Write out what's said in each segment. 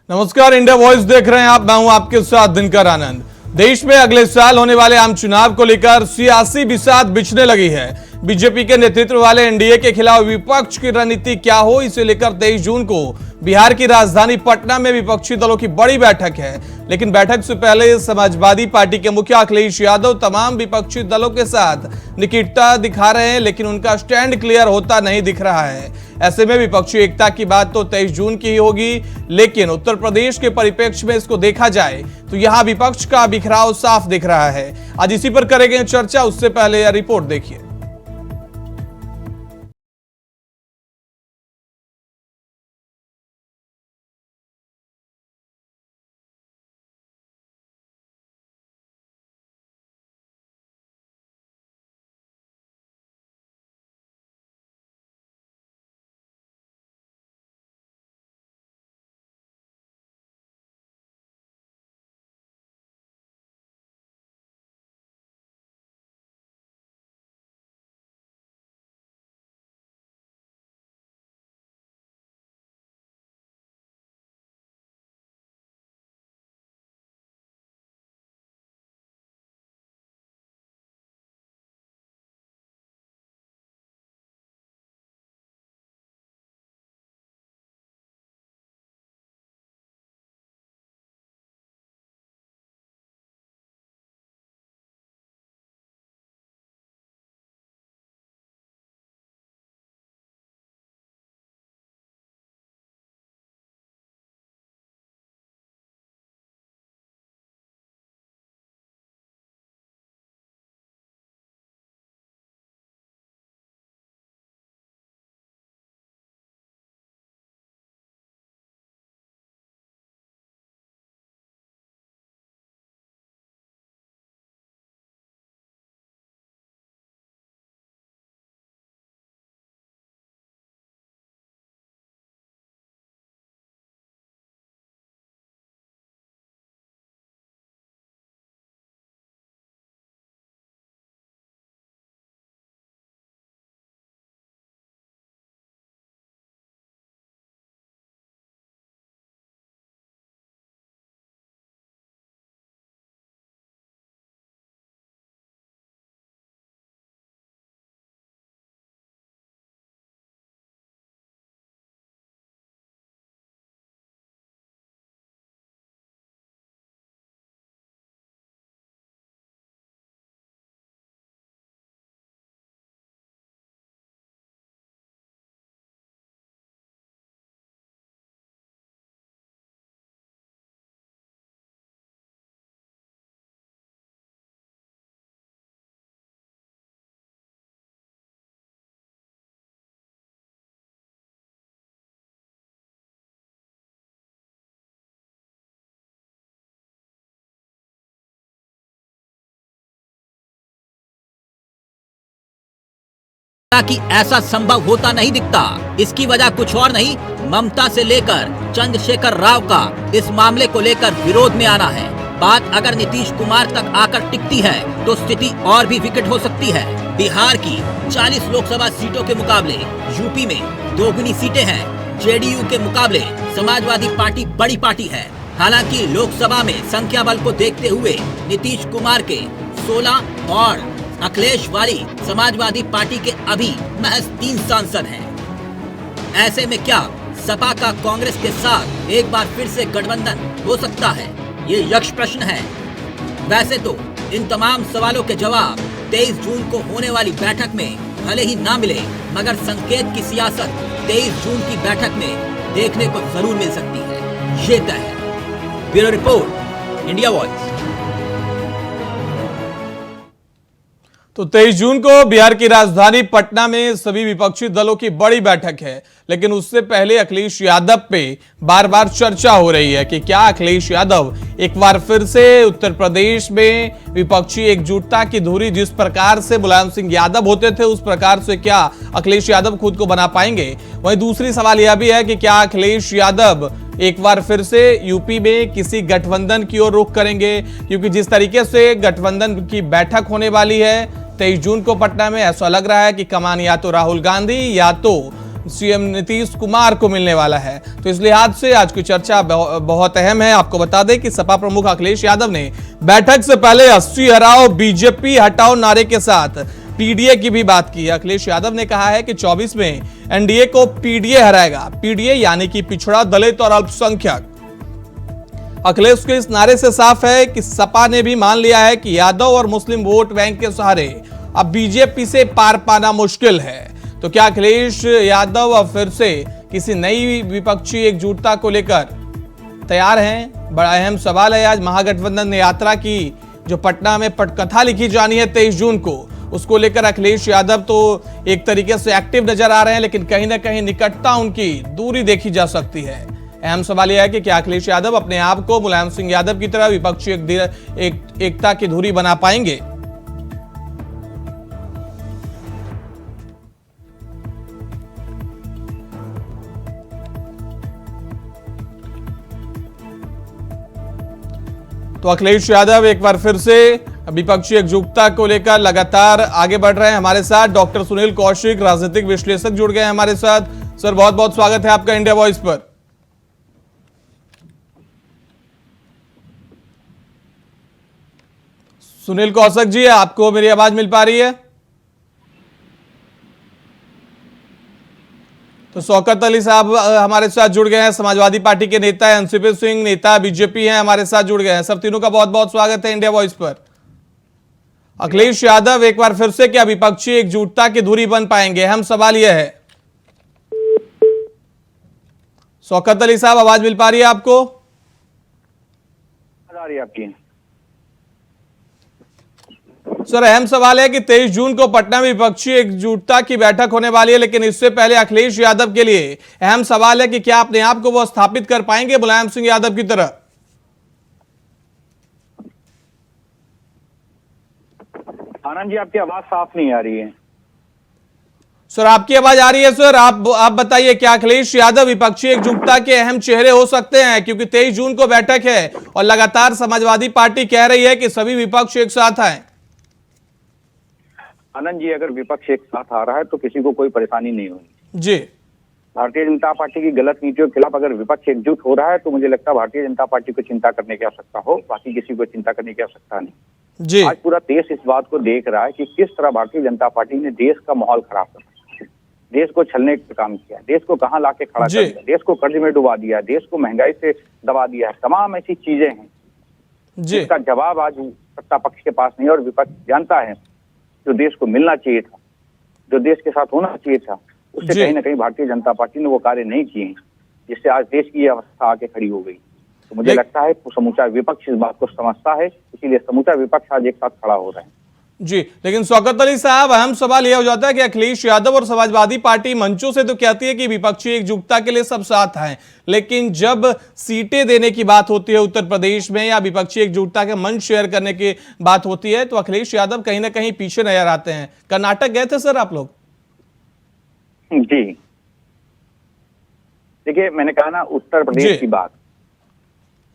नमस्कार, India voice देख रहे हैं आप। मैं हूं आपके साथ दिनकर आनंद। देश में अगले साल होने वाले आम चुनाव को लेकर सियासी बिसात बिछने लगी है। बीजेपी के नेतृत्व वाले एनडीए के खिलाफ विपक्ष की रणनीति क्या हो, इसे लेकर 23 जून को बिहार की राजधानी पटना में विपक्षी दलों की बड़ी बैठक है। लेकिन बैठक से पहले समाजवादी पार्टी के मुखिया अखिलेश यादव तमाम विपक्षी दलों के साथ निकटता दिखा रहे हैं, लेकिन उनका स्टैंड क्लियर होता नहीं दिख रहा है। ऐसे में विपक्षी एकता की बात तो 23 जून की ही होगी, लेकिन उत्तर प्रदेश के परिप्रेक्ष्य में इसको देखा जाए तो यहां विपक्ष का बिखराव साफ दिख रहा है। आज इसी पर करेंगे चर्चा। उससे पहले यह रिपोर्ट देखिए। कि ऐसा संभव होता नहीं दिखता। इसकी वजह कुछ और नहीं, ममता से लेकर चंद्रशेखर राव का इस मामले को लेकर विरोध में आना है। बात अगर नीतीश कुमार तक आकर टिकती है तो स्थिति और भी विकट हो सकती है। बिहार की 40 लोकसभा सीटों के मुकाबले यूपी में दोगुनी सीटें हैं। जेडीयू के मुकाबले समाजवादी पार्टी बड़ी पार्टी है। हालांकि लोकसभा में संख्या बल को देखते हुए नीतीश कुमार के 16 और अखिलेश वाली समाजवादी पार्टी के अभी महज 3 सांसद हैं। ऐसे में क्या सपा का कांग्रेस के साथ एक बार फिर से गठबंधन हो सकता है? ये यक्ष प्रश्न है। वैसे तो इन तमाम सवालों के जवाब 23 जून को होने वाली बैठक में भले ही ना मिले, मगर संकेत की सियासत 23 जून की बैठक में देखने को जरूर मिल सकती है। ये तय है। Bureau report, India voice. तो 23 जून को बिहार की राजधानी पटना में सभी विपक्षी दलों की बड़ी बैठक है, लेकिन उससे पहले अखिलेश यादव पे बार बार चर्चा हो रही है कि क्या अखिलेश यादव एक बार फिर से उत्तर प्रदेश में विपक्षी एकजुटता की धुरी जिस प्रकार से मुलायम सिंह यादव होते थे उस प्रकार से क्या अखिलेश यादव खुद को बना पाएंगे। वहीं दूसरी सवाल यह भी है कि क्या अखिलेश यादव एक बार फिर से यूपी में किसी गठबंधन की ओर रुख करेंगे, क्योंकि जिस तरीके से गठबंधन की बैठक होने वाली है 23 जून को पटना में, ऐसा लग रहा है कि कमान या तो राहुल गांधी या तो सीएम नीतीश कुमार को मिलने वाला है। तो इस लिहाज से आज की चर्चा बहुत अहम है। आपको बता दें कि सपा प्रमुख अखिलेश यादव ने बैठक से पहले 80 हराओ बीजेपी हटाओ नारे के साथ पीडीए की भी बात की है। अखिलेश यादव ने कहा है कि 24 में एनडीए को पीडीए हराएगा। पीडीए यानी कि पिछड़ा, दलित और अल्पसंख्यक। अखिलेश के इस नारे से साफ है कि सपा ने भी मान लिया है कि यादव और मुस्लिम वोट बैंक के सहारे अब बीजेपी से पार पाना मुश्किल है। तो क्या अखिलेश यादव अब फिर से किसी नई विपक्षी एकजुटता को लेकर तैयार हैं? बड़ा अहम सवाल है। आज महागठबंधन यात्रा की जो पटना में पटकथा लिखी जानी है 23 जून को, उसको लेकर अखिलेश यादव तो एक तरीके से एक्टिव नजर आ रहे हैं, लेकिन कहीं ना कहीं निकटता उनकी दूरी देखी जा सकती है। अहम सवाल यह है कि क्या अखिलेश यादव अपने आप को मुलायम सिंह यादव की तरह विपक्षी एकता की धुरी बना पाएंगे? तो अखिलेश यादव एक बार फिर से विपक्षी एकजुटता को लेकर लगातार आगे बढ़ रहे हैं। हमारे साथ डॉक्टर सुनील कौशिक, राजनीतिक विश्लेषक, जुड़ गए हैं हमारे साथ। सर, बहुत बहुत स्वागत है आपका इंडिया वॉइस पर। सुनील कौशिक जी, आपको मेरी आवाज मिल पा रही है? तो शौकत अली साहब हमारे साथ जुड़ गए हैं, समाजवादी पार्टी के नेता हैं। एनसीपी सिंह नेता बीजेपी हैं, हमारे साथ जुड़ गए हैं। सब तीनों का बहुत बहुत स्वागत है इंडिया वॉइस पर। अखिलेश यादव एक बार फिर से क्या विपक्षी एकजुटता की धुरी बन पाएंगे? अहम सवाल यह है। शौकत अली साहब, आवाज मिल पा रही है आपको? आ रही है आपकी। सर, अहम सवाल है कि 23 जून को पटना में विपक्षी एकजुटता की बैठक होने वाली है, लेकिन इससे पहले अखिलेश यादव के लिए अहम सवाल है कि क्या अपने आप को वो स्थापित कर पाएंगे मुलायम सिंह यादव की तरह? आनंद जी, आपकी आवाज साफ नहीं आ रही है। सर, आपकी आवाज आ रही है सर। आप बताइए, क्या अखिलेश यादव विपक्षी एकजुटता के अहम चेहरे हो सकते हैं? क्योंकि 23 जून को बैठक है और लगातार समाजवादी पार्टी कह रही है कि सभी विपक्ष एक साथ आए। आनंद जी, अगर विपक्ष एक साथ आ रहा है तो किसी को कोई परेशानी नहीं होगी जी। भारतीय जनता पार्टी की गलत नीतियों के खिलाफ अगर विपक्ष एकजुट हो रहा है तो मुझे लगता है भारतीय जनता पार्टी को चिंता करने की आवश्यकता हो, बाकी किसी को चिंता करने की आवश्यकता नहीं जी। आज पूरा देश इस बात को देख रहा है कि किस तरह भारतीय जनता पार्टी ने देश का माहौल खराब कर दिया, देश को छलने का काम किया, देश को कहां लाके खड़ा कर दिया, देश को कर्ज में डुबा दिया, देश को महंगाई से दबा दिया है। तमाम ऐसी चीजें हैं जिसका जवाब आज सत्ता पक्ष के पास नहीं है और विपक्ष जानता है जो देश को मिलना चाहिए था, जो देश के साथ होना चाहिए था, उससे कहीं ना कहीं भारतीय जनता पार्टी ने वो कार्य नहीं किए हैं, जिससे आज देश की अवस्था आके खड़ी हो गई। तो मुझे लगता है समूचा विपक्ष इस बात को समझता है, इसीलिए समूचा विपक्ष आज एक साथ खड़ा हो रहा है। जी, लेकिन शौकत अली साहब, अहम सवाल यह हो जाता है कि अखिलेश यादव और समाजवादी पार्टी मंचों से तो कहती है कि विपक्षी एकजुटता के लिए सब साथ हैं, लेकिन जब सीटें देने की बात होती है उत्तर प्रदेश में या विपक्षी एकजुटता के मंच शेयर करने की बात होती है तो अखिलेश यादव कहीं ना कहीं पीछे नजर आते हैं। कर्नाटक गए थे सर आप लोग? जी, देखिए, मैंने कहा ना, उत्तर प्रदेश की बात,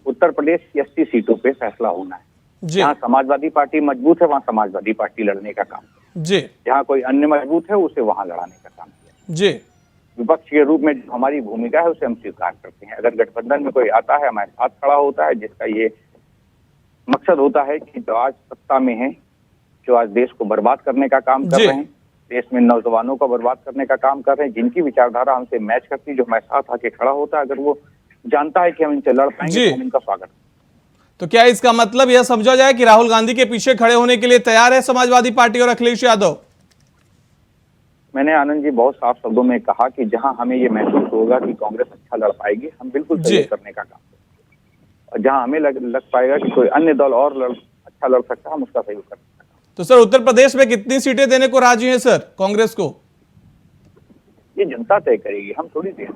उत्तर प्रदेश की 80 सीटों पे फैसला होना है। जहाँ समाजवादी पार्टी मजबूत है वहां समाजवादी पार्टी लड़ने का काम जी, जहाँ कोई अन्य मजबूत है उसे वहां लड़ाने का काम किया जी। विपक्ष के रूप में हमारी भूमिका है उसे हम स्वीकार करते हैं। अगर गठबंधन में कोई आता है हमारे साथ खड़ा होता है, जिसका ये मकसद होता है कि जो आज सत्ता में है, जो आज देश को बर्बाद करने का काम कर रहे हैं, देश में नौजवानों को बर्बाद करने का काम कर रहे हैं, जिनकी विचारधारा हमसे मैच करती है, जो हमारे साथ आके खड़ा होता है, अगर वो जानता है कि हम इनसे लड़ पाएंगे तो हम इनका स्वागत। तो क्या इसका मतलब यह समझा जाए कि राहुल गांधी के पीछे खड़े होने के लिए तैयार है समाजवादी पार्टी और अखिलेश यादव? मैंने आनंद जी बहुत साफ शब्दों में कहा कि जहां हमें ये महसूस होगा कि कांग्रेस अच्छा लड़ पाएगी, हम बिल्कुल सहयोग करने का काम करेंगे, और जहां हमें लग पाएगा कि कोई अन्य दल और अच्छा लड़ सकता है, हम उसका सहयोग करने का काम। तो सर, उत्तर प्रदेश में कितनी सीटें देने को राजी है सर कांग्रेस को? ये जनता तय करेगी, हम थोड़ी दें।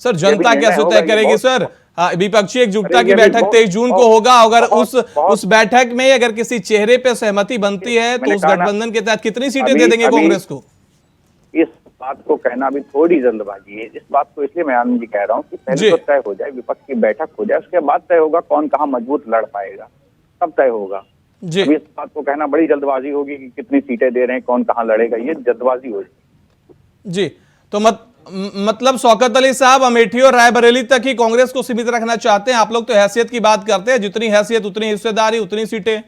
सर, जनता कैसे तय करेगी सर? विपक्षी एकजुटता की बैठक 23 जून को होगा। अगर उस बैठक में अगर किसी चेहरे पे सहमति बनती है तो उस गठबंधन के तहत कितनी सीटें दे देंगे कांग्रेस को? इस बात को कहना भी थोड़ी जल्दबाजी है। इस बात को इसलिए मैं आनंद जी कह रहा हूँ कि पहले तो तय हो जाए, विपक्ष की बैठक हो जाए, उसके बाद तय होगा कौन कहाँ मजबूत लड़ पाएगा, तब तय होगा। इस बात को कहना बड़ी जल्दबाजी होगी कि कितनी सीटें दे रहे हैं, कौन कहाँ लड़ेगा, ये जल्दबाजी होगी जी। तो मतलब शौकत अली साहब अमेठी और रायबरेली तक ही कांग्रेस को सीमित रखना चाहते हैं। आप लोग तो हैसियत की बात करते हैं, जितनी हैसियत उतनी हिस्सेदारी उतनी सीटें।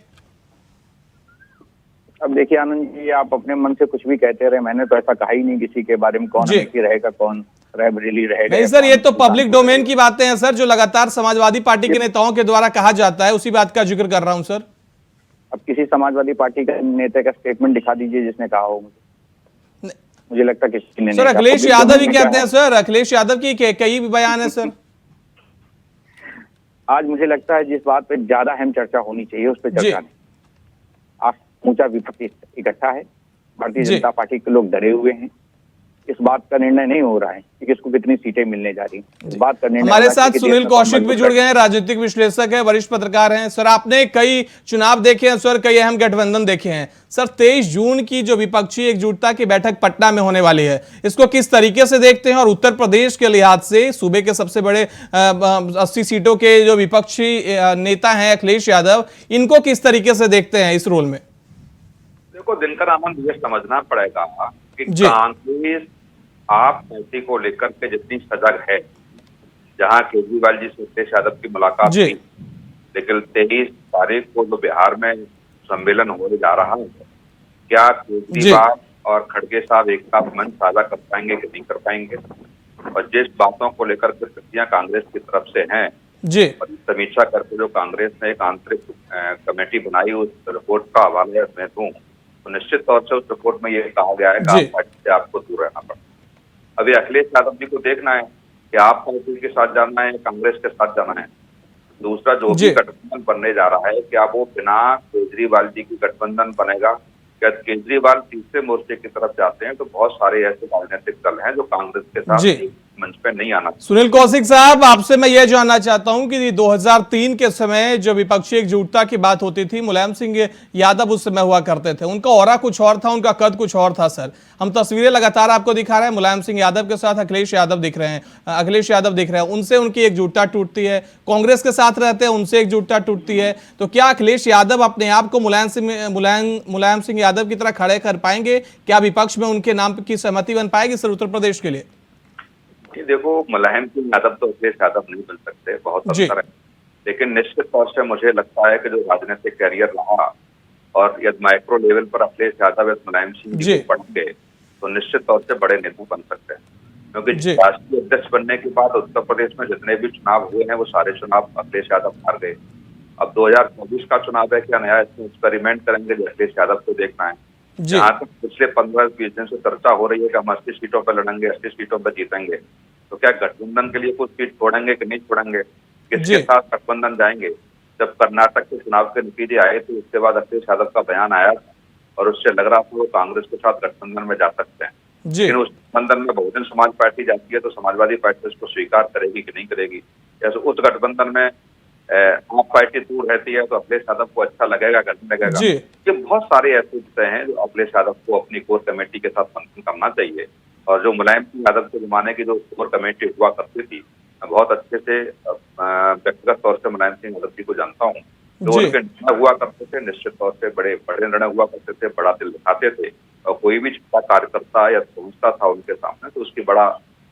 अब देखिए आनंद जी, आप अपने मन से कुछ भी कहते रहे, मैंने तो ऐसा कहा ही नहीं किसी के बारे में, कौन अमेठी रहेगा, कौन रायबरेली रहेगा। नहीं सर, ये तो पब्लिक डोमेन की बातें हैं सर, जो लगातार समाजवादी पार्टी के नेताओं के द्वारा कहा जाता है, उसी बात का जिक्र कर रहा हूं सर। अब किसी समाजवादी पार्टी का नेता का स्टेटमेंट दिखा दीजिए जिसने कहा हो। मुझे लगता है किसी ने सर अखिलेश यादव ही कहते हैं सर, अखिलेश यादव की कई बयान है सर। आज मुझे लगता है जिस बात पे ज्यादा अहम चर्चा होनी चाहिए उस पर चर्चा नहीं। आज ऊंचा विपक्ष इकट्ठा है, भारतीय जनता पार्टी के लोग डरे हुए हैं। इस बात का निर्णय नहीं हो रहा है कि किसको कितनी सीटें मिलने जा रही हैं। इस बात का निर्णय हमारे साथ सुनील कौशिक भी जुड़ गए हैं, राजनीतिक विश्लेषक है, वरिष्ठ पत्रकार हैं। सर आपने कई चुनाव देखे हैं सर, कई अहम गठबंधन देखे हैं सर। 23 जून की जो विपक्षी एकजुटता की बैठक पटना में होने वाली है, इसको किस तरीके से देखते हैं? और उत्तर प्रदेश के लिहाज से सूबे के सबसे बड़े 80 सीटों के जो विपक्षी नेता हैं अखिलेश यादव, इनको किस तरीके से देखते हैं इस रोल में? देखो दिनकर आनंद, ये समझना पड़ेगा कि कांग्रेस आप पार्टी को लेकर के जितनी सजग है, जहां केजरीवाल जी से अखिलेश यादव की मुलाकात हुई, लेकिन 23 तारीख को जो बिहार में सम्मेलन होने जा रहा है, क्या केजरीवाल और खड़गे साहब एक साथ मंच साझा कर पाएंगे कि नहीं कर पाएंगे? और जिस बातों को लेकर के प्रतिक्रिया कांग्रेस की तरफ से हैं, और समीक्षा करके जो कांग्रेस ने एक आंतरिक कमेटी बनाई, उस रिपोर्ट का हवाला मैं दूं तो निश्चित तौर से उस रिपोर्ट में ये कहा गया है कि आप पार्टी से आपको दूर रहना पड़ता है। अभी अखिलेश यादव जी को देखना है कि आप पार्टी के साथ जाना है, कांग्रेस के साथ जाना है। दूसरा जो भी गठबंधन बनने जा रहा है, क्या वो बिना केजरीवाल जी की गठबंधन बनेगा? क्या केजरीवाल तीसरे मोर्चे की तरफ जाते हैं तो बहुत सारे ऐसे राजनीतिक दल हैं जो कांग्रेस के साथ मंच पे नहीं आना। सुनील कौशिक साहब, आपसे मैं यह जानना चाहता हूं कि 2003 के समय जो विपक्षी एकजुटता की बात होती थी, मुलायम सिंह यादव उस समय हुआ करते थे, उनका ऑरा कुछ और था, उनका कद कुछ और था सर। हम तस्वीरें लगातार आपको दिखा रहे हैं, मुलायम सिंह यादव के साथ अखिलेश यादव दिख रहे हैं, उनसे उनकी एकजुटता टूटती है। कांग्रेस के साथ रहते हैं, उनसे एकजुटता टूटती है। तो क्या अखिलेश यादव अपने आप को मुलायम सिंह यादव की तरह खड़े कर पाएंगे? क्या विपक्ष में उनके नाम की सहमति बन पाएगी सर उत्तर प्रदेश के लिए? देखो, मुलायम सिंह यादव तो अखिलेश यादव नहीं बन सकते, बहुत अंतर है। लेकिन निश्चित तौर से मुझे लगता है कि जो राजनीतिक कैरियर रहा और यदि माइक्रो लेवल पर अखिलेश यादव या मुलायम सिंह जी बढ़ेंगे तो निश्चित तौर से बड़े नेता बन सकते हैं। क्योंकि राष्ट्रीय अध्यक्ष बनने के बाद उत्तर प्रदेश में जितने भी चुनाव हुए हैं वो सारे चुनाव अखिलेश यादव हार गए। अब 2024 का चुनाव है, क्या नया इसमें एक्सपेरिमेंट करेंगे जो अखिलेश यादव को देखना है। जहाँ तक पिछले 15-20 दिन से चर्चा हो रही है कि हम 80 सीटों पर लड़ेंगे, 80 सीटों पर जीतेंगे, तो क्या गठबंधन के लिए कुछ सीट छोड़ेंगे कि नहीं छोड़ेंगे? किसके साथ गठबंधन जाएंगे? जब कर्नाटक के चुनाव के नतीजे आए थे उसके बाद अखिलेश यादव का बयान आया था और उससे लग रहा था वो कांग्रेस के साथ गठबंधन में जा सकते हैं। लेकिन उस गठबंधन में बहुजन समाज पार्टी जाती है तो समाजवादी पार्टी उसको स्वीकार करेगी कि नहीं करेगी? जैसे उस गठबंधन में आप पार्टी दूर रहती है तो अखिलेश यादव को अच्छा लगेगा, करने लगेगा। ये बहुत सारे ऐसे विषय हैं जो अखिलेश यादव को अपनी कोर कमेटी के साथ फंक्शन करना चाहिए। और जो मुलायम सिंह यादव के जमाने की जो कोर कमेटी हुआ करती थी, मैं बहुत अच्छे से व्यक्तिगत तौर से मुलायम सिंह यादव जी को जानता हूँ। जो उनके निर्णय हुआ करते थे निश्चित तौर से बड़े निर्णय हुआ करते थे, बड़ा दिल दिखाते थे और कोई भी छोटा कार्यकर्ता या पहुंचता था उनके सामने तो उसकी बड़ा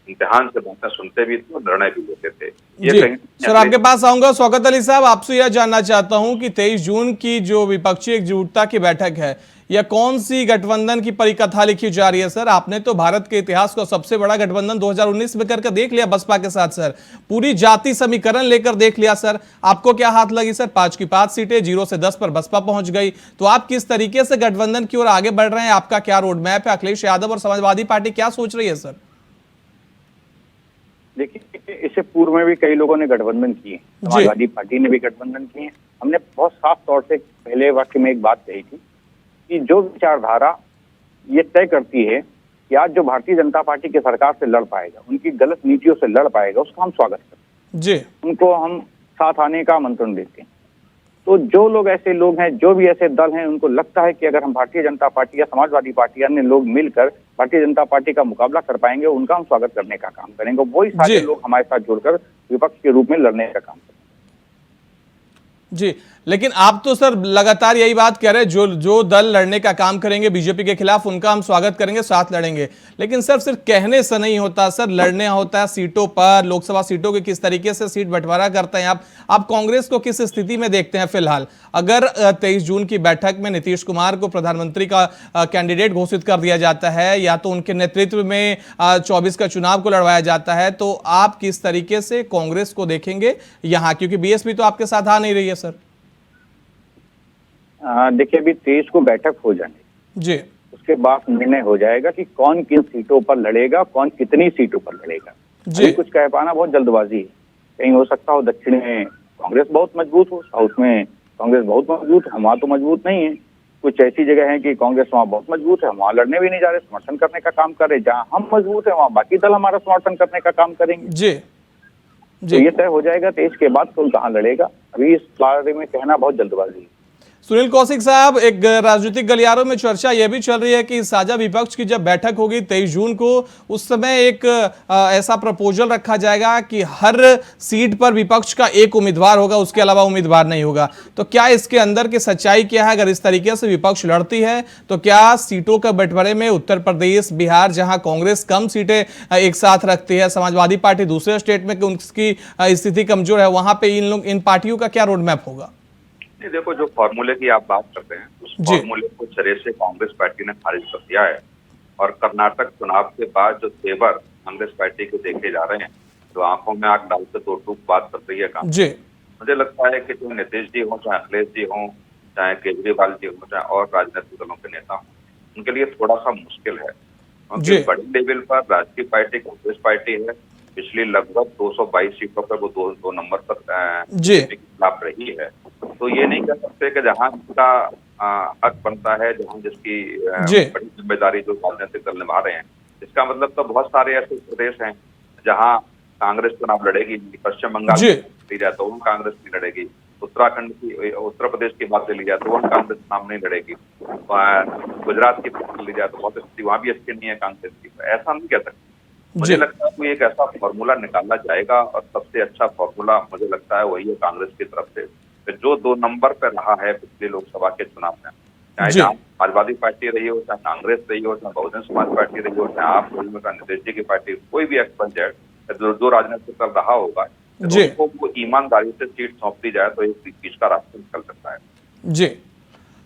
इम्तिहान से बातें सुनते भी थे और निर्णय भी लेते थे। ये सर आपके पास आऊंगा। शौकत अली साहब, आपसे यह जानना चाहता हूं कि 23 जून की जो विपक्षी एकजुटता की बैठक है, यह कौन सी गठबंधन की परिकथा लिखी जा रही है सर? आपने तो भारत के इतिहास को सबसे बड़ा गठबंधन 2019 में करके देख लिया बसपा के साथ सर, पूरी जाति समीकरण लेकर देख लिया सर। आपको क्या हाथ लगी सर? 5 की 5 सीटें, 0 से 10 पर बसपा पहुंच गई। तो आप किस तरीके से गठबंधन की ओर आगे बढ़ रहे हैं? आपका क्या रोड मैप है? अखिलेश यादव और समाजवादी पार्टी क्या सोच रही है सर? देखिए, इससे पूर्व में भी कई लोगों ने गठबंधन किए, समाजवादी पार्टी ने भी गठबंधन किए। हमने बहुत साफ तौर से पहले वाक्य में एक बात कही थी कि जो विचारधारा ये तय करती है कि आज जो भारतीय जनता पार्टी की सरकार से लड़ पाएगा, उनकी गलत नीतियों से लड़ पाएगा, उसका हम स्वागत करते हैं, उनको हम साथ आने का आमंत्रण देते हैं। तो जो लोग ऐसे लोग हैं, जो भी ऐसे दल हैं, उनको लगता है कि अगर हम भारतीय जनता पार्टी या समाजवादी पार्टी अन्य लोग मिलकर भारतीय जनता पार्टी का मुकाबला कर पाएंगे, उनका हम स्वागत करने का काम करेंगे। वही सारे लोग हमारे साथ जुड़कर विपक्ष के रूप में लड़ने का काम करेंगे। जी, लेकिन आप तो सर लगातार यही बात कह रहे हैं, जो दल लड़ने का काम करेंगे बीजेपी के खिलाफ उनका हम स्वागत करेंगे, साथ लड़ेंगे। लेकिन सर सिर्फ कहने से नहीं होता सर, लड़ने होता है सीटों पर। लोकसभा सीटों के किस तरीके से सीट बंटवारा करते हैं आप कांग्रेस को किस स्थिति में देखते हैं फिलहाल? अगर 23 जून की बैठक में नीतीश कुमार को प्रधानमंत्री का कैंडिडेट घोषित कर दिया जाता है या तो उनके नेतृत्व में 24 का चुनाव को लड़वाया जाता है, तो आप किस तरीके से कांग्रेस को देखेंगे यहाँ? क्योंकि बीएसपी तो आपके साथ आ नहीं रही है सर। देखिए, अभी 23 को बैठक हो जाने जी, उसके बाद निर्णय हो जाएगा कि कौन किन सीटों पर लड़ेगा, कौन कितनी सीटों पर लड़ेगा। जी, कुछ कह पाना बहुत जल्दबाजी है। कहीं हो सकता हो दक्षिण में कांग्रेस बहुत मजबूत हो, साउथ में कांग्रेस बहुत मजबूत है, वहां तो मजबूत नहीं है। कुछ ऐसी जगह है कि कांग्रेस वहाँ बहुत मजबूत है, वहां लड़ने भी नहीं जा रहे, समर्थन करने का काम कर रहे। जहाँ हम मजबूत है वहाँ बाकी दल हमारा समर्थन करने का काम करेंगे। जी, तो ये तय हो जाएगा 23 के बाद कौन कहाँ लड़ेगा। अभी इस बारे में कहना बहुत जल्दबाजी है। सुनील कौशिक साहब, एक राजनीतिक गलियारों में चर्चा यह भी चल रही है कि साझा विपक्ष की जब बैठक होगी 23 जून को, उस समय एक ऐसा प्रपोजल रखा जाएगा कि हर सीट पर विपक्ष का एक उम्मीदवार होगा, उसके अलावा उम्मीदवार नहीं होगा। तो क्या इसके अंदर की सच्चाई क्या है? अगर इस तरीके से विपक्ष लड़ती है तो क्या सीटों का बंटवारे में उत्तर प्रदेश, बिहार, जहां कांग्रेस कम सीटें एक साथ रखती है, समाजवादी पार्टी दूसरे स्टेट में उसकी स्थिति कमजोर है, वहां पे इन पार्टियों का क्या रोड मैप होगा? देखो, जो फॉर्मूले की आप बात करते हैं उस फॉर्मूले को सिरे से कांग्रेस पार्टी ने खारिज कर दिया है। और कर्नाटक चुनाव के बाद जो तेवर कांग्रेस पार्टी के देखे जा रहे हैं, जो आंखों में आंख डालते तो टूक बात कर रही है कांग्रेस। मुझे लगता है कि जो नीतीश जी हो, चाहे अखिलेश जी हो, चाहे केजरीवाल जी हो, चाहे और राजनीतिक दलों के नेता हो, उनके लिए थोड़ा सा मुश्किल है। क्योंकि बड़े लेवल पर राजकीय पार्टी कांग्रेस पार्टी है। पिछली लगभग 222 सीटों पर वो दो नंबर पर खिलाफ रही है। तो ये नहीं कह सकते कि जहां जिसका हक बनता है, जहां जिसकी बड़ी जिम्मेदारी जो राजनीतिक दल निभा रहे हैं, इसका मतलब तो बहुत सारे ऐसे प्रदेश हैं जहां कांग्रेस चुनाव लड़ेगी। पश्चिम बंगाल ली जाए तो वहाँ कांग्रेस नहीं लड़ेगी। उत्तराखंड की, उत्तर प्रदेश की बात ली जाए तो वहाँ कांग्रेस चुनाव नहीं लड़ेगी। गुजरात की बात ली जाए तो बहुत स्थिति वहाँ भी अच्छी नहीं है कांग्रेस की। ऐसा नहीं कह सकते। मुझे लगता है कोई एक ऐसा फॉर्मूला निकाला जाएगा और सबसे अच्छा फॉर्मूला मुझे लगता है वही है कांग्रेस की तरफ से। जो 2 नंबर पर रहा है पिछले लोकसभा के चुनाव में, चाहे समाजवादी पार्टी रही हो, चाहे कांग्रेस रही हो, चाहे बहुजन समाज पार्टी रही हो, चाहे आप रही हो, चाहे नीतीश जी की पार्टी, कोई भी एक्सपेंडेड जो राजनीतिक दल रहा होगा, तो वो ईमानदारी से सीट सौंप दी जाए तो एक बीच का रास्ता निकल सकता है। जी,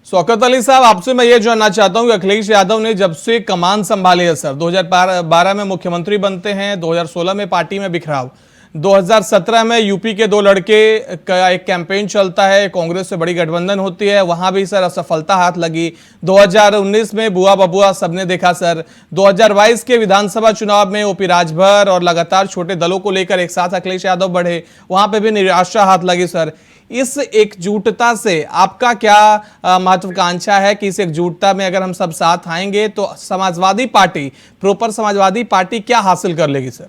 शौकत अली साहब, आपसे मैं ये जानना चाहता हूं कि अखिलेश यादव ने जब से कमान संभाली है सर, 2012 में मुख्यमंत्री बनते हैं, 2016 में पार्टी में बिखराव, 2017 में यूपी के 2 लड़के का एक कैंपेन चलता है, कांग्रेस से बड़ी गठबंधन होती है, वहां भी सर असफलता हाथ लगी। 2019 में बुआ बबुआ सबने देखा सर। 2022 के विधानसभा चुनाव में ओपी राजभर और लगातार छोटे दलों को लेकर एक साथ अखिलेश यादव बढ़े, वहां पे भी निराशा हाथ लगी सर। इस एकजुटता से आपका क्या महत्वाकांक्षा है कि इस एकजुटता में अगर हम सब साथ आएंगे तो Samajwadi party, proper Samajwadi party क्या हासिल कर लेगी सर?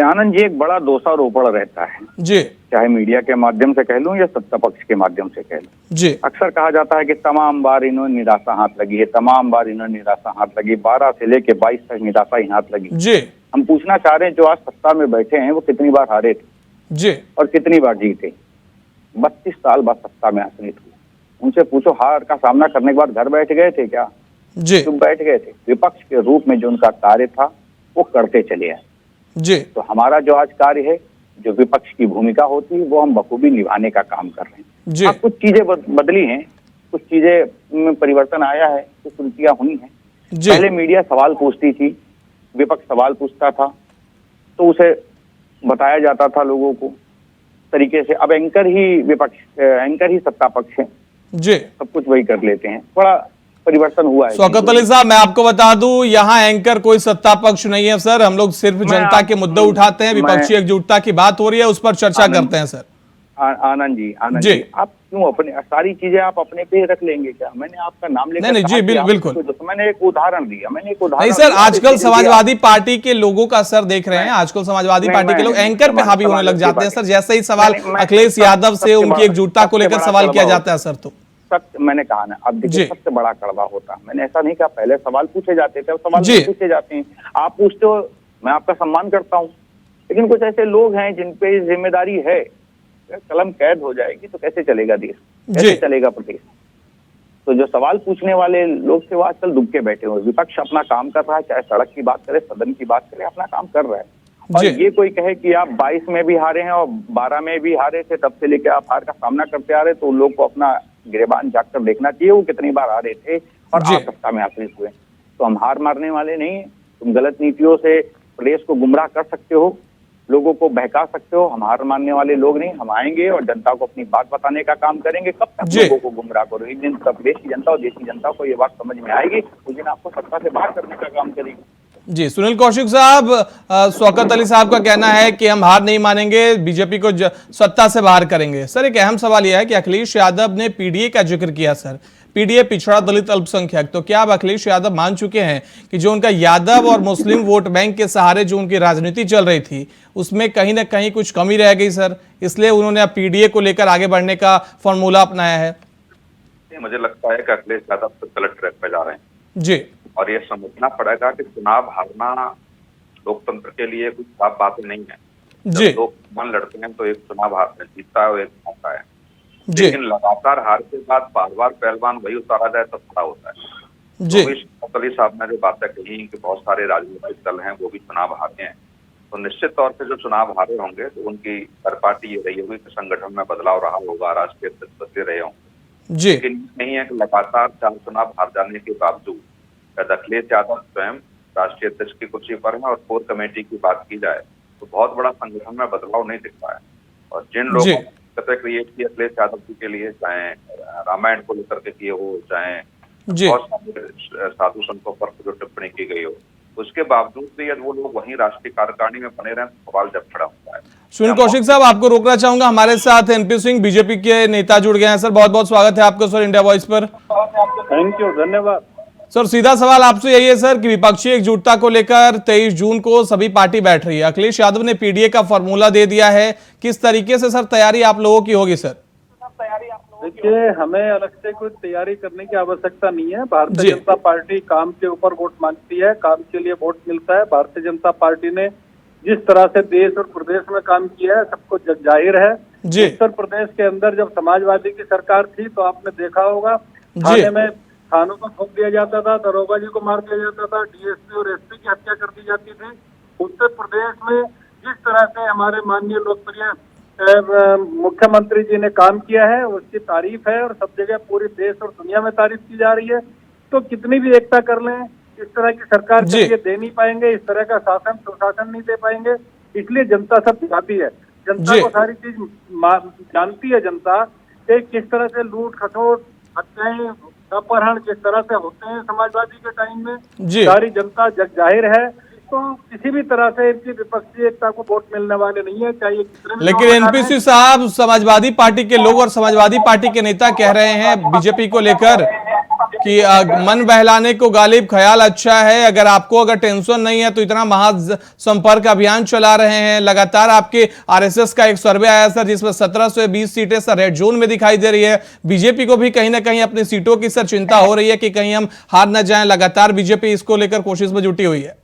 आनंद जी, एक बड़ा दोषारोपण रहता है जी, चाहे मीडिया के माध्यम से कह लूं या सत्ता पक्ष के माध्यम से कह लूं जी। अक्सर कहा जाता है कि तमाम बार इन्होंने निराशा हाथ लगी है, तमाम बार इन्होंने निराशा हाथ लगी, 12 से लेके 22 तक निराशा ही हाथ लगी। जी, हम पूछना चाह रहे हैं जो आज सत्ता में बैठे हैं वो कितनी बार हारे थे जी और कितनी बार जीते? 32 साल बाद सत्ता में आसीन हुए। उनसे पूछो हार का सामना करने के बाद घर बैठ गए थे क्या? जी, चुप बैठ गए थे? विपक्ष के रूप में जो उनका कार्य था वो करते चले आए। जी, तो हमारा जो आज कार्य है, जो विपक्ष की भूमिका होती है, वो हम बखूबी निभाने का काम कर रहे हैं। जी, कुछ चीजें बदली हैं, कुछ चीजें में परिवर्तन आया है, कुछ त्रुटियां हुई हैं। पहले मीडिया सवाल पूछती थी, विपक्ष सवाल पूछता था तो उसे बताया जाता था लोगों को तरीके से। अब एंकर ही सत्ता पक्ष है, जी, सब कुछ वही कर लेते हैं। थोड़ा परिवर्तन हुआ है। शौकत अली साहब, मैं आपको बता दूं, यहाँ एंकर कोई सत्ता पक्ष नहीं है सर। हम लोग सिर्फ जनता के मुद्दे उठाते हैं, विपक्षी एकजुटता की बात हो रही है, उस पर चर्चा करते हैं सर। आनंद जी, आप क्यों अपने सारी चीजें आप अपने पे रख लेंगे क्या? मैंने आपका नाम लेकर नहीं, जी बिल्कुल, मैंने एक उदाहरण दिया, नहीं सर, आजकल समाजवादी पार्टी के लोगों का सर देख रहे हैं, आजकल समाजवादी पार्टी के लोग एंकर पे हावी होने लग जाते हैं सर। जैसे ही सवाल अखिलेश यादव से उनकी एकजुटता को लेकर सवाल किया जाता है सर, तो सत्य मैंने कहा ना, अब देखिए सबसे बड़ा कड़वा होता है। मैंने ऐसा नहीं कहा, पहले सवाल पूछे जाते थे, अब सवाल पूछे जाते हैं। आप पूछते हो, मैं आपका सम्मान करता हूँ, लेकिन कुछ ऐसे लोग हैं जिन पे जिम्मेदारी है कलम कैद हो जाएगी तो कैसे चलेगा देश, कैसे चलेगा प्रदेश। तो जो सवाल पूछने वाले लोग थे वो आजकल दुबके बैठे हुए। विपक्ष अपना काम कर रहा है, चाहे सड़क की बात करे, सदन की बात करे, अपना काम कर रहा है। और ये कोई कहे कि आप 22 में भी हारे हैं और 12 में भी हारे थे, तब से लेकर आप हार का सामना करते आ रहे, तो उन लोग को अपना गिरेबान जाकर देखना चाहिए वो कितनी बार हारे थे और आप सत्ता में आखिर हुए। तो हम हार मारने वाले नहीं है। तुम गलत नीतियों से प्रदेश को गुमराह कर सकते हो, लोगों को बहका सकते हो, हम हार मानने वाले लोग नहीं। हम आएंगे और जनता को अपनी बात बताने का काम करेंगे। कब तक लोगों को गुमराह करो? एक दिन प्रदेश की जनता और देश की जनता को ये बात समझ में आएगी, उस दिन आपको सत्ता से बाहर करने का काम करेगी। जी, सुनील कौशिक साहब, शौकत अली साहब का कहना है कि हम हार नहीं मानेंगे, बीजेपी को सत्ता से बाहर करेंगे। सर, एक अहम सवाल यह है कि अखिलेश यादव ने पीडीए का जिक्र किया। सर, पीडीए पिछड़ा दलित अल्पसंख्यक, तो क्या अब अखिलेश यादव मान चुके हैं कि जो उनका यादव और मुस्लिम वोट बैंक के सहारे जो उनकी राजनीति चल रही थी उसमें कहीं ना कहीं कुछ कमी रह गई सर, इसलिए उन्होंने अब पीडीए को लेकर आगे बढ़ने का फॉर्मूला अपनाया है? मुझे लगता है कि अखिलेश यादव तो गलत ट्रैक पे जा रहे हैं जी, और ये समझना पड़ेगा कि चुनाव हारना लोकतंत्र के लिए कुछ साफ बातें नहीं है। जी, लोग मन लड़ते हैं तो एक चुनाव जीतता है और एक मौका है, लेकिन लगातार हार के बाद बार बार पहलवान वही उतारा जाए तब खड़ा होता है। जी, शौकत अली साहब ने जो बातें कही कि बहुत सारे राजनीतिक दल हैं वो भी चुनाव हारे हैं, तो निश्चित तौर से जो चुनाव हारे होंगे तो उनकी हर पार्टी ये रही होगी कि संगठन में बदलाव रहा होगा, राष्ट्रीय अध्यक्ष बदले रहे होंगे। जी, लेकिन नहीं है कि लगातार 4 चुनाव हार जाने के बावजूद अखिलेश यादव स्वयं राष्ट्रीय अध्यक्ष की कुर्सी पर है और कोर कमेटी की बात की जाए तो बहुत बड़ा संगठन में बदलाव नहीं दिखता है। और जिन लोगों ने क्रिएट की अखिलेश यादव जी के लिए, चाहे रामायण को लेकर के किए हो, चाहे बहुत सारे साधु संतों पर जो टिप्पणी की गई हो, उसके बावजूद भी यदि वो लोग वहीं राष्ट्रीय कार्यकारिणी में बने रहे तो सवाल जब खड़ा होता है। सुनील कौशिक साहब, आपको रोकना चाहूंगा, हमारे साथ एनपी सिंह बीजेपी के नेता जुड़ गए हैं। सर, बहुत बहुत स्वागत है आपको सर इंडिया वॉइस पर। थैंक यू, धन्यवाद सर। सीधा सवाल आपसे यही है सर कि विपक्षी एकजुटता को लेकर 23 जून को सभी पार्टी बैठ रही है, अखिलेश यादव ने पीडीए का फॉर्मूला दे दिया है, किस तरीके से सर तैयारी आप लोगों की होगी सर? देखिए, हमें अलग से कोई तैयारी करने की आवश्यकता नहीं है। भारतीय जनता पार्टी काम के ऊपर वोट मांगती है, काम के लिए वोट मिलता है। भारतीय जनता पार्टी ने जिस तरह से देश और प्रदेश में काम किया है सबको जग जाहिर है। उत्तर प्रदेश के अंदर जब समाजवादी की सरकार थी तो आपने देखा होगा, थाने में थानों को ठोक दिया जाता था, दरोगा जी को मार दिया जाता था, डीएसपी और एसपी की हत्या कर दी जाती थी। उत्तर प्रदेश में जिस तरह से हमारे माननीय लोकप्रिय मुख्यमंत्री जी ने काम किया है उसकी तारीफ है और सब जगह पूरे देश और दुनिया में तारीफ की जा रही है। तो कितनी भी एकता कर लें, इस तरह की सरकार के लिए दे नहीं पाएंगे, इस तरह का शासन सुशासन नहीं दे पाएंगे। इसलिए जनता सब चाहती है, जनता को सारी चीज जानती है जनता कि किस तरह से लूट खसोट, हत्याएं, अपहरण किस तरह से होते हैं समाजवादी के टाइम में, सारी जनता जग जाहिर है। तो किसी भी तरह से इनकी विपक्षी एकता को वोट मिलने वाले नहीं है, चाहिए कितने। लेकिन एनपीसी साहब, समाजवादी पार्टी के लोग और समाजवादी पार्टी के नेता कह रहे हैं बीजेपी को लेकर कि मन बहलाने को गालिब ख्याल अच्छा है, अगर आपको टेंशन नहीं है तो इतना महासंपर्क अभियान चला रहे हैं। लगातार आपके आरएसएस का एक सर्वे आया सर जिसमें 1720 सीटें सर रेड जोन में दिखाई दे रही है। बीजेपी को भी कहीं ना कहीं अपनी सीटों की सर चिंता हो रही है कि कहीं हम हार न जाएं। लगातार बीजेपी इसको लेकर कोशिश में जुटी हुई है।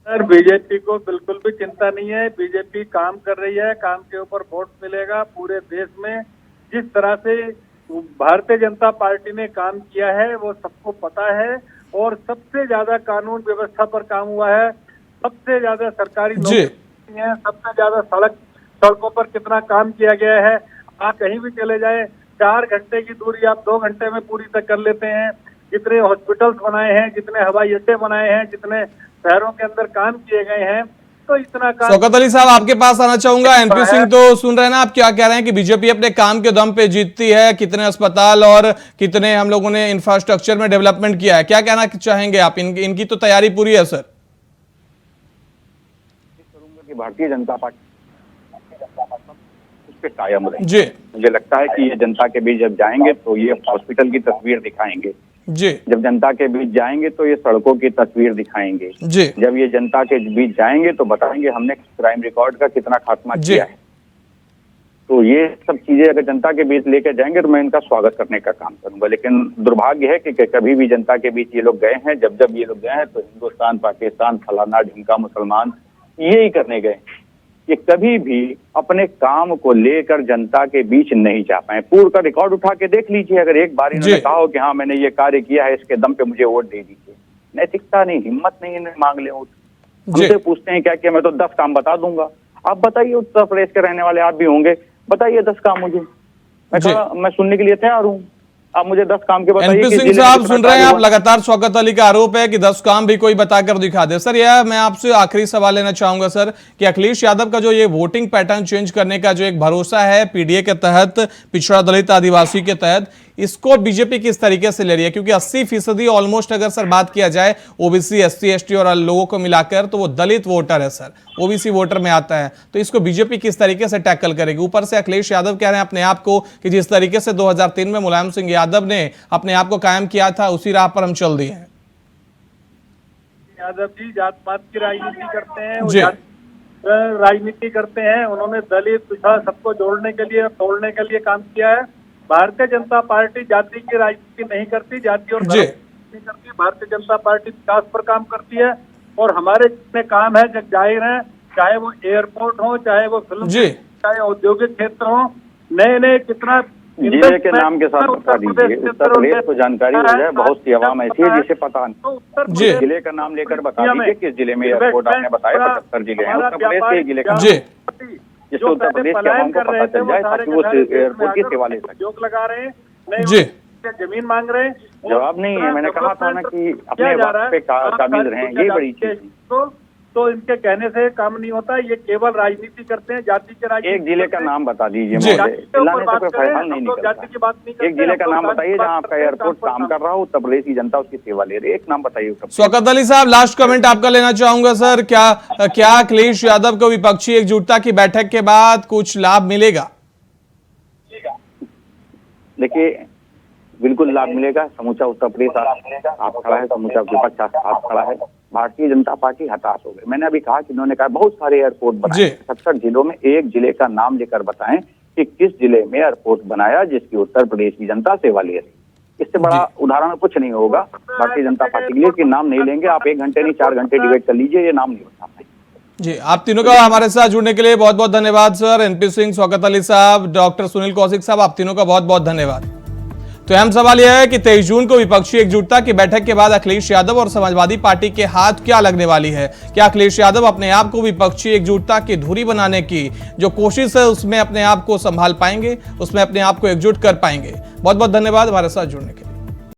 सर, बीजेपी को बिल्कुल भी चिंता नहीं है, बीजेपी काम कर रही है, काम के ऊपर वोट मिलेगा पूरे देश में। जिस तरह से भारतीय जनता पार्टी ने काम किया है वो सबको पता है और सबसे ज्यादा कानून व्यवस्था पर काम हुआ है, सबसे ज्यादा सरकारी नौकरी है, सबसे ज्यादा सड़कों पर कितना काम किया गया है। आप कहीं भी चले जाए, 4 घंटे की दूरी आप 2 घंटे में पूरी तक कर लेते हैं। जितने हॉस्पिटल्स बनाए हैं, जितने हवाई अड्डे बनाए हैं, जितने शहरों के अंदर काम किए गए हैं, तो इतना काम। शौकत अली साहब, आपके पास आना चाहूंगा। एनपी सिंह तो सुन रहे हैं ना, आप क्या कह रहे हैं कि बीजेपी अपने काम के दम पे जीतती है, कितने अस्पताल और कितने हम लोगों ने इंफ्रास्ट्रक्चर में डेवलपमेंट किया है, क्या कहना चाहेंगे आप? इनकी तो तैयारी पूरी है सर। भारतीय जनता पार्टी उस पे कायम रहे जी। मुझे लगता है कि ये जनता के बीच जब जाएंगे तो ये हॉस्पिटल की तस्वीर दिखाएंगे जी, जब जनता के बीच जाएंगे तो ये सड़कों की तस्वीर दिखाएंगे जी, जब ये जनता के बीच जाएंगे तो बताएंगे हमने क्राइम रिकॉर्ड का कितना खात्मा किया है। तो ये सब चीजें अगर जनता के बीच लेकर जाएंगे तो मैं इनका स्वागत करने का काम करूंगा। लेकिन दुर्भाग्य है कि कभी भी जनता के बीच ये लोग गए हैं, जब जब ये लोग गए हैं तो हिंदुस्तान, पाकिस्तान, फलाना ढिमका, मुसलमान यही करने गए। कि कभी भी अपने काम को लेकर जनता के बीच नहीं जा पाए। पूर्व का रिकॉर्ड उठा के देख लीजिए, अगर एक बार इन्होंने कहा हो कि हाँ मैंने ये कार्य किया है, इसके दम पे मुझे वोट दे दीजिए, नैतिकता नहीं, हिम्मत नहीं इन्हें मांग ले वोट। हमसे पूछते हैं क्या कि मैं तो 10 काम बता दूंगा। आप बताइए, उत्तर प्रदेश के रहने वाले आप भी होंगे, बताइए 10 काम मुझे। मैं सुनने के लिए तैयार हूँ, आप मुझे 10 काम के बताइए। एनपी सिंह साहब सुन रहे हैं आप, लगातार शौकत अली का आरोप है कि 10 काम भी कोई बताकर दिखा दे। सर यह मैं आपसे आखिरी सवाल लेना चाहूंगा सर, कि अखिलेश यादव का जो ये वोटिंग पैटर्न चेंज करने का जो एक भरोसा है पीडीए के तहत, पिछड़ा दलित आदिवासी के तहत, इसको बीजेपी किस तरीके से ले रही है? क्योंकि 80% ऑलमोस्ट अगर सर बात किया जाए ओबीसी, एससी, एसटी और लोगों को मिलाकर, तो वो दलित वोटर है सर, ओबीसी वोटर में आता है। तो इसको बीजेपी किस तरीके से टैकल करेगी? ऊपर से अखिलेश यादव कह रहे हैं अपने आप को कि जिस तरीके से 2003 में मुलायम सिंह यादव ने अपने आप को कायम किया था, उसी राह पर हम चल दिए हैं। यादव जी जात पात की राजनीति करते हैं, राजनीति करते हैं। उन्होंने दलित पिछड़ा सबको जोड़ने के लिए, तोड़ने के लिए काम किया है। भारतीय जनता पार्टी जाति की राजनीति नहीं करती, जाति और धर्म नहीं करती। भारतीय जनता पार्टी विकास पर काम करती है, और हमारे जितने काम है जब जाहिर है, चाहे वो एयरपोर्ट हो, चाहे वो फिल्म, चाहे औद्योगिक क्षेत्र हो, नए कितना जिले के नाम के साथ बता दीजिए, उत्तर प्रदेश को जानकारी हो जाए। बहुत सी आवाम ऐसी है जिसे पता नहीं। जिले का नाम लेकर बता दीजिए, किस जिले में एयरपोर्ट आपने बताया? 75 जिले हैं उत्तर प्रदेश के जिले का, जिससे उत्तर प्रदेश के आवाम को पता चल जाए ताकि वो एयरपोर्ट की सेवा ले सके। जोक लगा रहे हैं, जमीन मांग रहे हैं, जवाब नहीं है। मैंने कहा था ना कि अपने वक्त पे काबिल रहें, यही बड़ी चीज। तो इनके कहने से काम नहीं होता, ये केवल राजनीति करते हैं, जाति के राजनीति। एक जिले का नाम बता दीजिए, चिल्लाने से कोई फायदा नहीं निकलता। एक जिले का नाम बताइए जहां आपका एयरपोर्ट काम कर रहा हो, उत्तर प्रदेश की जनता उसकी सेवा ले रही है। एक नाम बताइए। शौकत अली साहब, लास्ट कमेंट आपका लेना चाहूंगा सर। क्या अखिलेश यादव को विपक्षी एकजुटता की बैठक के बाद कुछ लाभ मिलेगा? देखिए, बिल्कुल लाभ मिलेगा। समूचा उत्तर प्रदेश आप खड़ा है, समूचा विपक्ष आप खड़ा है। भारतीय जनता पार्टी हताश हो गई। मैंने अभी कहा कि उन्होंने कहा बहुत सारे एयरपोर्ट बनाए, 70 जिलों में एक जिले का नाम लेकर बताएं कि किस जिले में एयरपोर्ट बनाया जिसकी उत्तर प्रदेश की जनता सेवा ले रही। इससे बड़ा उदाहरण कुछ नहीं होगा भारतीय जनता पार्टी के लिए कि नाम नहीं लेंगे। आप 1 घंटे नहीं 4 घंटे डिबेट कर लीजिए, ये नाम नहीं होता। जी, आप तीनों का हमारे साथ जुड़ने के लिए बहुत बहुत धन्यवाद सर। एनपी सिंह, शौकत अली साहब, डॉक्टर सुनील कौशिक साहब, आप तीनों का बहुत बहुत धन्यवाद। तो अहम सवाल यह है कि 23 जून को विपक्षी एकजुटता की बैठक के बाद अखिलेश यादव और समाजवादी पार्टी के हाथ क्या लगने वाली है? क्या अखिलेश यादव अपने आप को विपक्षी एकजुटता की धुरी बनाने की जो कोशिश है उसमें अपने आप को संभाल पाएंगे, उसमें अपने आप को एकजुट कर पाएंगे? बहुत बहुत धन्यवाद हमारे साथ जुड़ने के लिए।